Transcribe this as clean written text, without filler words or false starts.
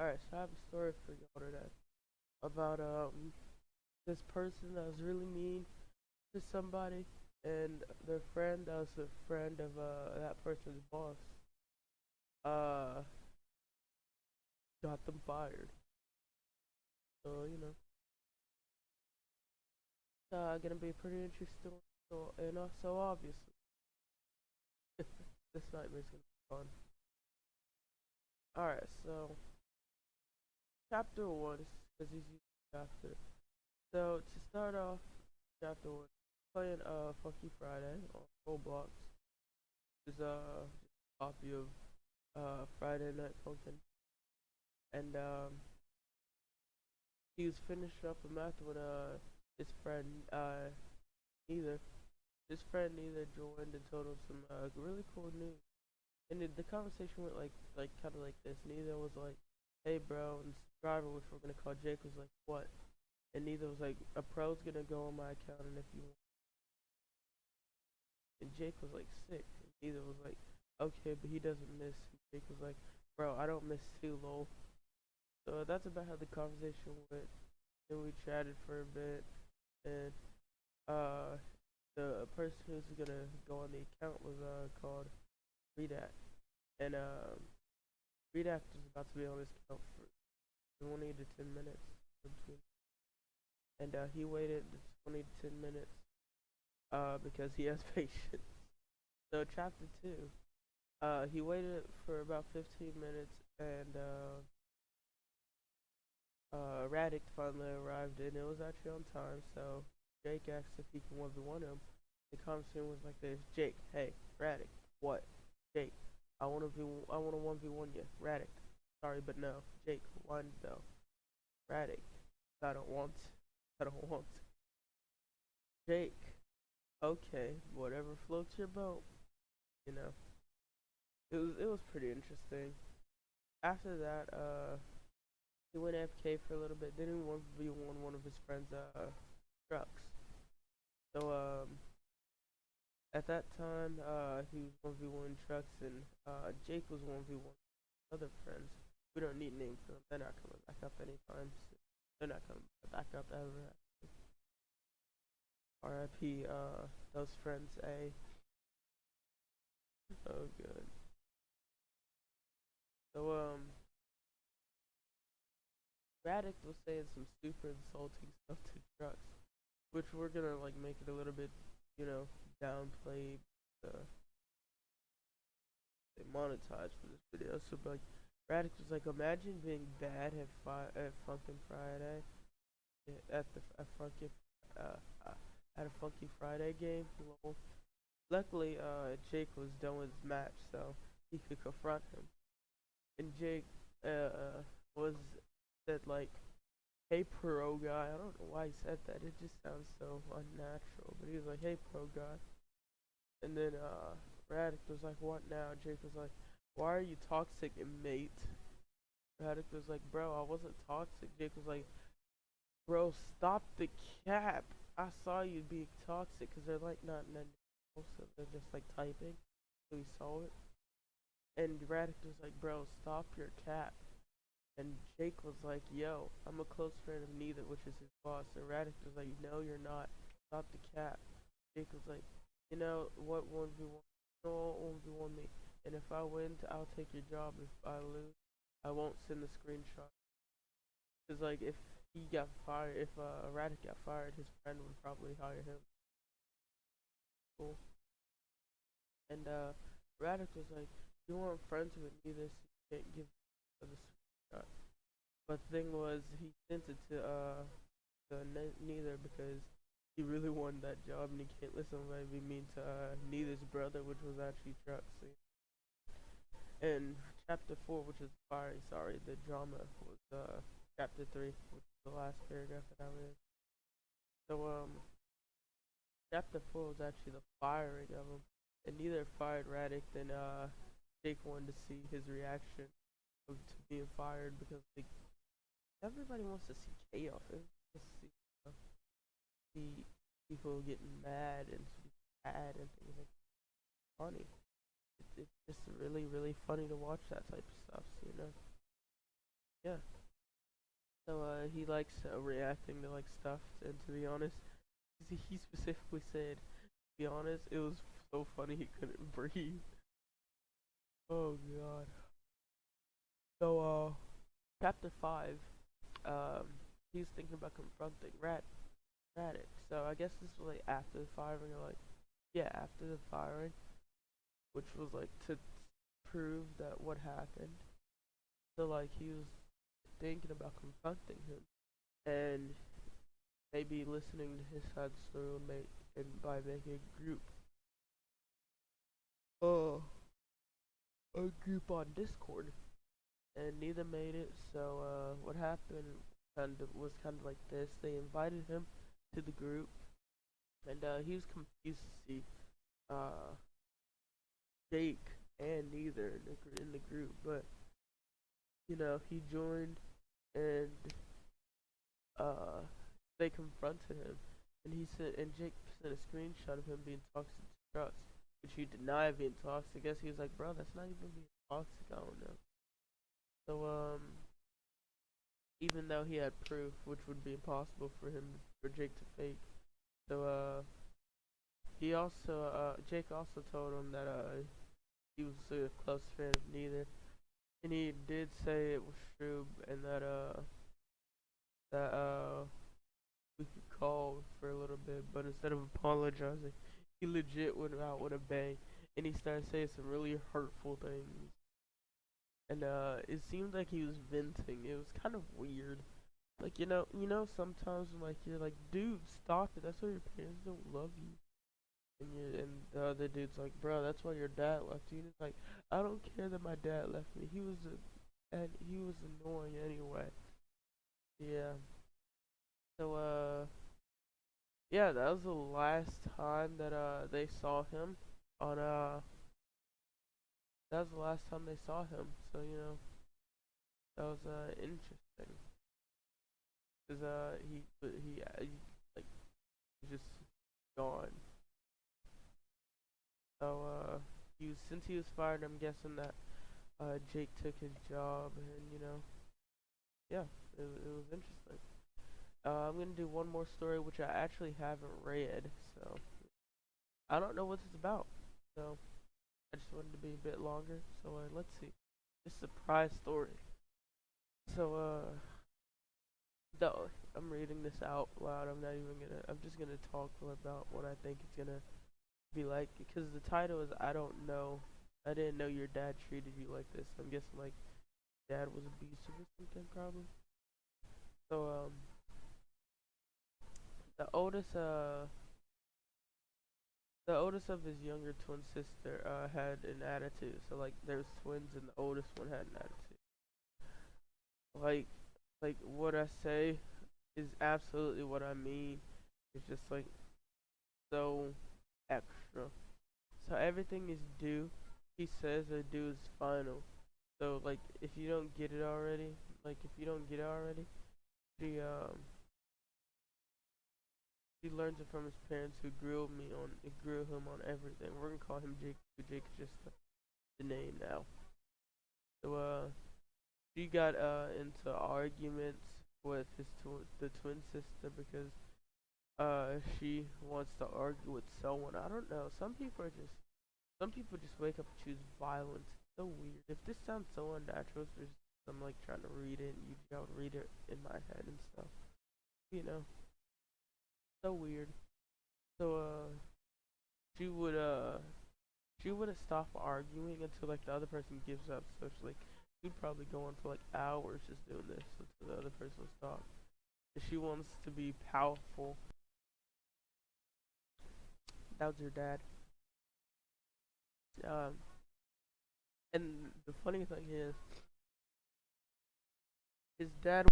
Alright, so I have a story for y'all today about this person that was really mean to somebody, and their friend that was a friend of that person's boss uh got them fired. So gonna be pretty interesting. So, and also obviously this nightmare's gonna be fun. Alright, so chapter one is easy chapter. So to start off, chapter one, playing Funky Friday on Roblox. Is a copy of Friday Night Funkin', and he was finishing up a math when his friend neither neither joined and told him some really cool news. And the conversation went like kind of like this. Neither was like, "Hey, bro," and this driver, which we're gonna call Jake, was like, "What?" And neither was like, "A pro's gonna go on my account, and if you want," and Jake was like sick. And neither was like, "Okay, but he doesn't miss." And Jake was like, "Bro, I don't miss too, lol." So that's about how the conversation went. Then we chatted for a bit, and uh, the person who's gonna go on the account was called Redact, and Redact is about to be on his account for 20 to 10 minutes, and he waited 20 to 10 minutes because he has patience. So chapter two, he waited for about 15 minutes, and Radic finally arrived, and it was actually on time. So Jake asked if he can 1v1 him. The conversation was like this: Jake, hey, Radic, what? Jake, I want to 1v1 you. Radic, sorry, but no. Jake, why no? Radic, I don't want. I don't want. Jake, okay, whatever floats your boat. You know, it was pretty interesting. After that, he went AFK for a little bit. Then he 1v1 one of his friends' trucks. So at that time, he was 1v1 trucks, and Jake was 1v1 other friends. We don't need names for them. They're not coming back up anytime soon. They're not coming back up ever. RIP, those friends, A. Oh, good. So, Radic was saying some super insulting stuff to trucks, which we're gonna, like, make it a little bit, downplayed, uh, they monetized for this video. So, like, Radic was like, imagine being bad at Funkin' Friday, at Funky, uh, uh, at a Funky Friday game. Lol. Luckily, Jake was done with his match, so he could confront him. And Jake, was said like, "Hey, pro guy." I don't know why he said that. It just sounds so unnatural. But he was like, "Hey, pro guy." And then, Radic was like, "What now?" Jake was like, "Why are you toxic, mate?" Radic was like, "Bro, I wasn't toxic." Jake was like, "Bro, stop the cap. I saw you being toxic," because they're like not in a so they're just like typing. So he saw it. And Radic was like, "Bro, stop your cap." And Jake was like, "Yo, I'm a close friend of Neither, which is his boss." And Radic was like, "No, you're not. Stop the cap." Jake was like, "You know what, 1v1? No, 1v1 me. And if I win, I'll take your job. If I lose, I won't send the screenshot." Cause like if he got fired, if Radic got fired, his friend would probably hire him. Cool. And Radic was like, "You weren't friends with me. This you can't give the screenshot." But the thing was, he sent it to Neither because he really wanted that job, and he can't let somebody be mean to Neither's brother, which was actually Truxy. And chapter four, which is sorry, the drama was chapter three, which is the last paragraph that I read. So chapter four was actually the firing of him, and Neither fired Radic. Then Jake wanted to see his reaction to being fired because like everybody wants to see chaos. Everybody wants to see, see people getting mad and sad and things like that. Funny. It's just really really funny to watch that type of stuff. So, yeah. So he likes reacting to like stuff, and to be honest, he specifically said, to be honest, it was so funny he couldn't breathe. Oh god. So chapter 5, um, he's thinking about confronting Radix. So I guess this was like after the firing, or like, yeah, after the firing, which was like to prove that what happened. So like he was thinking about confronting him and maybe listening to his side of the story and by making uh, a group on Discord. And neither made it. So what happened was kind of like this. They invited him to the group, and he was confused to see uh, Jake and neither in the group, but he joined, and uh, they confronted him, and Jake sent a screenshot of him being toxic to Struts, which he denied being toxic. I guess he was like, bro, that's not even being toxic. I don't know. So even though he had proof, which would be impossible for Jake to fake. So Jake also told him that he was a close friend of neither, and he did say it was true, and that we could call for a little bit, but instead of apologizing, he legit went out with a bang, and he started saying some really hurtful things, and it seemed like he was venting. It was kind of weird. Like sometimes when, like you're like, dude, stop it. That's why your parents don't love you. And the other dude's like, bro, that's why your dad left you. And it's like, I don't care that my dad left me. And he was annoying anyway. Yeah. So yeah, that was the last time that they saw him on that was the last time they saw him. So that was interesting. Cause he like just gone. So since he was fired, I'm guessing that Jake took his job, and yeah, it was interesting. I'm gonna do one more story, which I actually haven't read, so I don't know what it's about. So I just wanted to be a bit longer. So let's see. This surprise story. So no, I'm reading this out loud. I'm not even gonna. I'm just gonna talk about what I think it's gonna be like, because the title is I don't know. I didn't know your dad treated you like this. I'm guessing like dad was abusive or something probably. So the oldest uh the oldest of his younger twin sister had an attitude. So like there's twins, and the oldest one had an attitude. Like what I say is absolutely what I mean. It's just like so extra. So everything is due. He says a due is final. So like if you don't get it already, he learns it from his parents who grew him on everything. We're gonna call him Jake. Jake is just the name now. So she got into arguments with the twin sister because she wants to argue with someone. I don't know. Some people just wake up and choose violence. It's so weird. If this sounds so unnatural, it's just I'm like trying to read it, and you gotta read it in my head and stuff. You know, so weird. So she would uh she wouldn't stop arguing until like the other person gives up. So she's like she'd probably go on for like hours just doing this until the other person stops. And she wants to be powerful. That was her dad. Um, and the funny thing is, his dad